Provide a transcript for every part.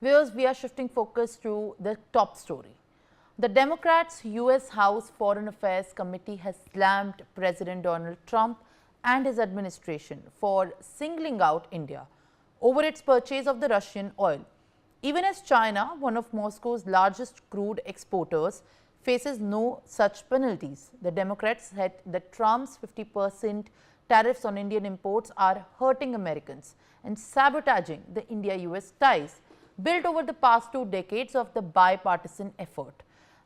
Viewers, we are shifting focus to the top story. The Democrats' US House Foreign Affairs Committee has slammed President Donald Trump and his administration for singling out India over its purchase of the Russian oil. Even as China, one of Moscow's largest crude exporters, faces no such penalties. The Democrats said that Trump's 50% tariffs on Indian imports are hurting Americans and sabotaging the India-US ties built over the past 2 decades of the bipartisan effort.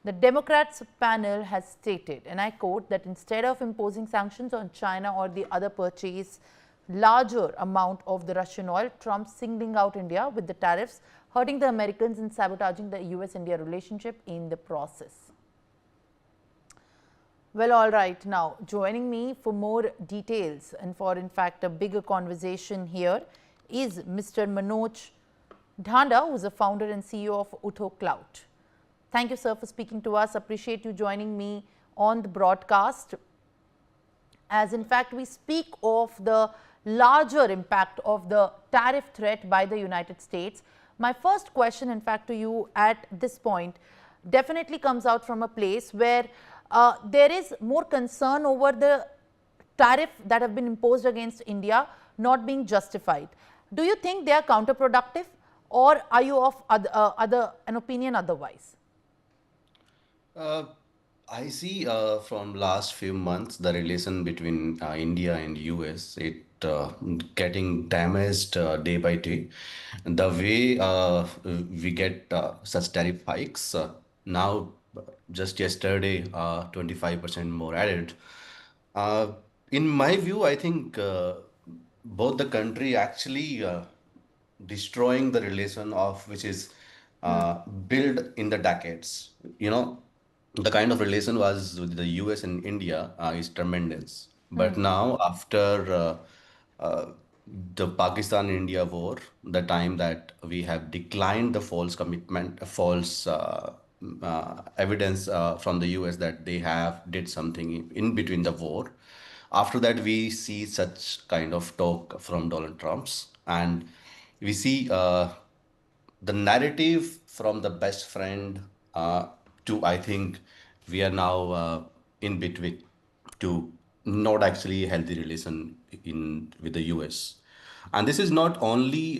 The Democrats panel has stated, and I quote, that instead of imposing sanctions on China or the other purchase larger amount of the Russian oil, Trump singling out India with the tariffs, hurting the Americans and sabotaging the US-India relationship in the process. Well, all right. Now, joining me for more details and for, in fact, a bigger conversation here is Mr. Manoj Dhanda, who is the founder and CEO of Utho Cloud. Thank you, sir, for speaking to us. Appreciate you joining me on the broadcast. As in fact, we speak of the larger impact of the tariff threat by the United States. My first question, in fact, to you at this point definitely comes out from a place where there is more concern over the tariff that have been imposed against India not being justified. Do you think they are counterproductive, or are you of an opinion otherwise? I see from last few months the relation between India and US getting damaged day by day. The way we get such tariff hikes now, just yesterday, 25% more added. Uh, in my view, I think both the country actually destroying the relation of which is built in the decades. You know, the kind of relation was with the US and India is tremendous. But now, after the Pakistan-India war, the time that we have declined the false commitment, false evidence from the US that they have did something in between the war. After that, we see such kind of talk from Donald Trump's, and we see the narrative from the best friend to I think we are now in between to not actually a healthy relation in with the US. And this is not only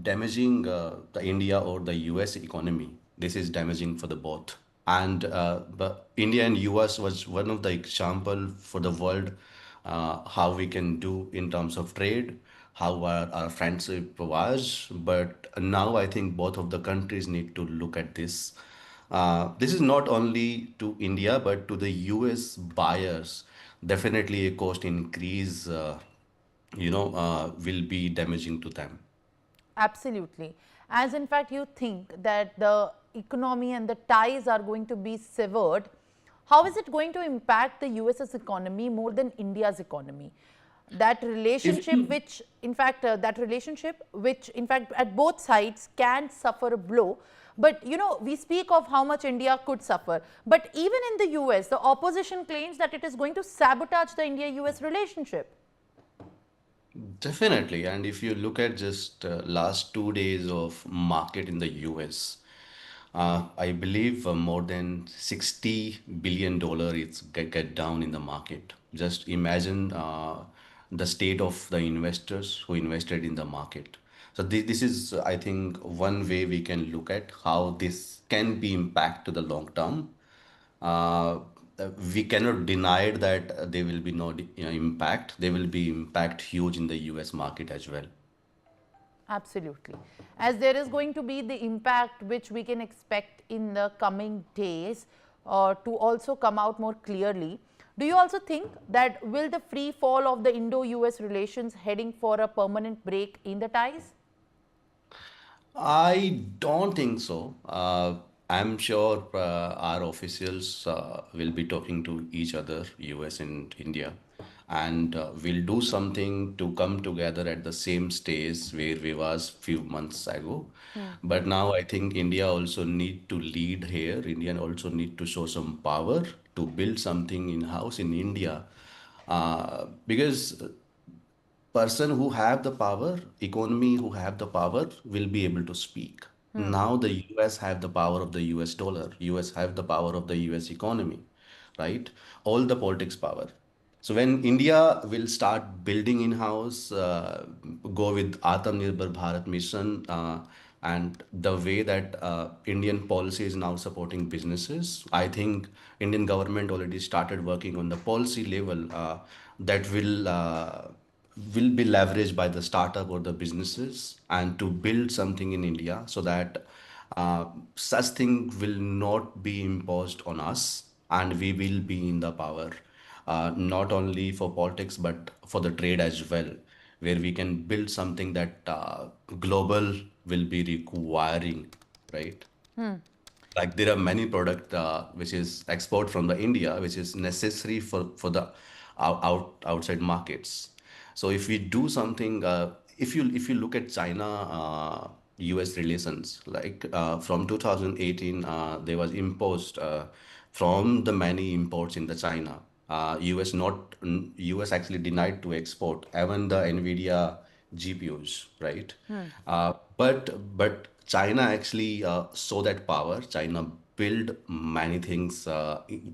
damaging the India or the US economy. This is damaging for the both. And but India and US was one of the example for the world how we can do in terms of trade, how our friendship was. But now I think both of the countries need to look at this. This is not only to India, but to the US buyers. Definitely a cost increase, will be damaging to them. Absolutely. As in fact, you think that the economy and the ties are going to be severed, how is it going to impact the US's economy more than India's economy? That If relationship, you which in fact, at both sides can suffer a blow. But you know, we speak of how much India could suffer. But even in the US, the opposition claims that it is going to sabotage the India-US relationship. Definitely, and if you look at just last 2 days of market in the US, I believe more than $60 billion it's get down in the market. Just imagine the state of the investors who invested in the market. So this is, I think, one way we can look at how this can be impact to the long term. uh, we cannot deny that there will be no impact. There will be impact huge in the US market as well. Absolutely. As there is going to be the impact which we can expect in the coming days to also come out more clearly. Do you also think that will the free fall of the Indo-US relations heading for a permanent break in the ties? I don't think so. I'm sure our officials will be talking to each other, US and India, and we'll do something to come together at the same stage where we was few months ago. But now I think India also need to lead here. India also need to show some power to build something in house in India, because person who have the power, economy who have the power will be able to speak. Now the US have the power of the US dollar. US have the power of the US economy, right? All the politics power. So when India will start building in-house, go with Atmanirbhar Bharat mission, and the way that Indian policy is now supporting businesses, I think Indian government already started working on the policy level that will be leveraged by the startup or the businesses and to build something in India so that such thing will not be imposed on us and we will be in the power, not only for politics but for the trade as well, where we can build something that global will be requiring, right? Like there are many product which is export from the India which is necessary for the outside markets. So if we do something, if you look at China US relations, like from 2018 there was imposed from the many imports in the China, US actually denied to export even the Nvidia GPUs, right? But China actually saw that power. China built many things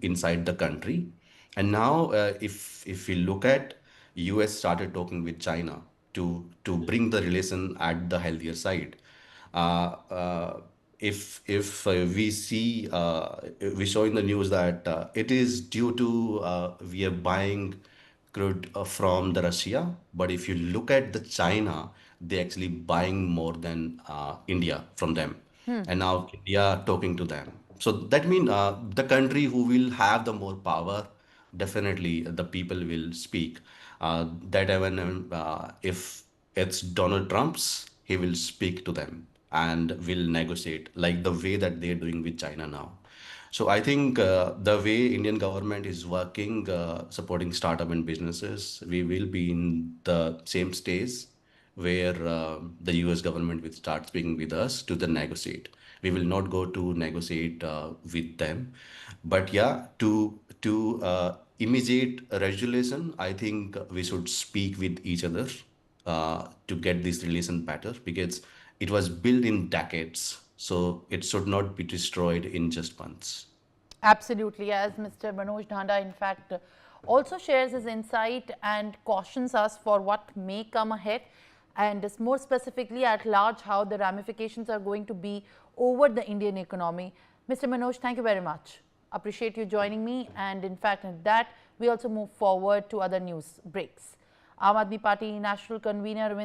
inside the country, and now if we look at US started talking with China to bring the relation at the healthier side. Uh, uh, if we saw in the news that it is due to we are buying crude from the Russia, but if you look at the China, they actually buying more than India from them, and now India talking to them. So that means the country who will have the more power, definitely the people will speak. That even if it's Donald Trump's, he will speak to them and will negotiate like the way that they're doing with China now. So I think the way Indian government is working, supporting startup and businesses, we will be in the same stage where the US government will start speaking with us to the negotiate. We will not go to negotiate with them, but yeah, to immediate resolution, I think we should speak with each other to get this relation better because it was built in decades, so it should not be destroyed in just months. Absolutely, as Mr. Manoj Dhanda, in fact, also shares his insight and cautions us for what may come ahead, and is more specifically at large how the ramifications are going to be over the Indian economy. Mr. Manoj, thank you very much. Appreciate you joining me, and in fact, in that we also move forward to other news breaks. Aam Aadmi Party National Convener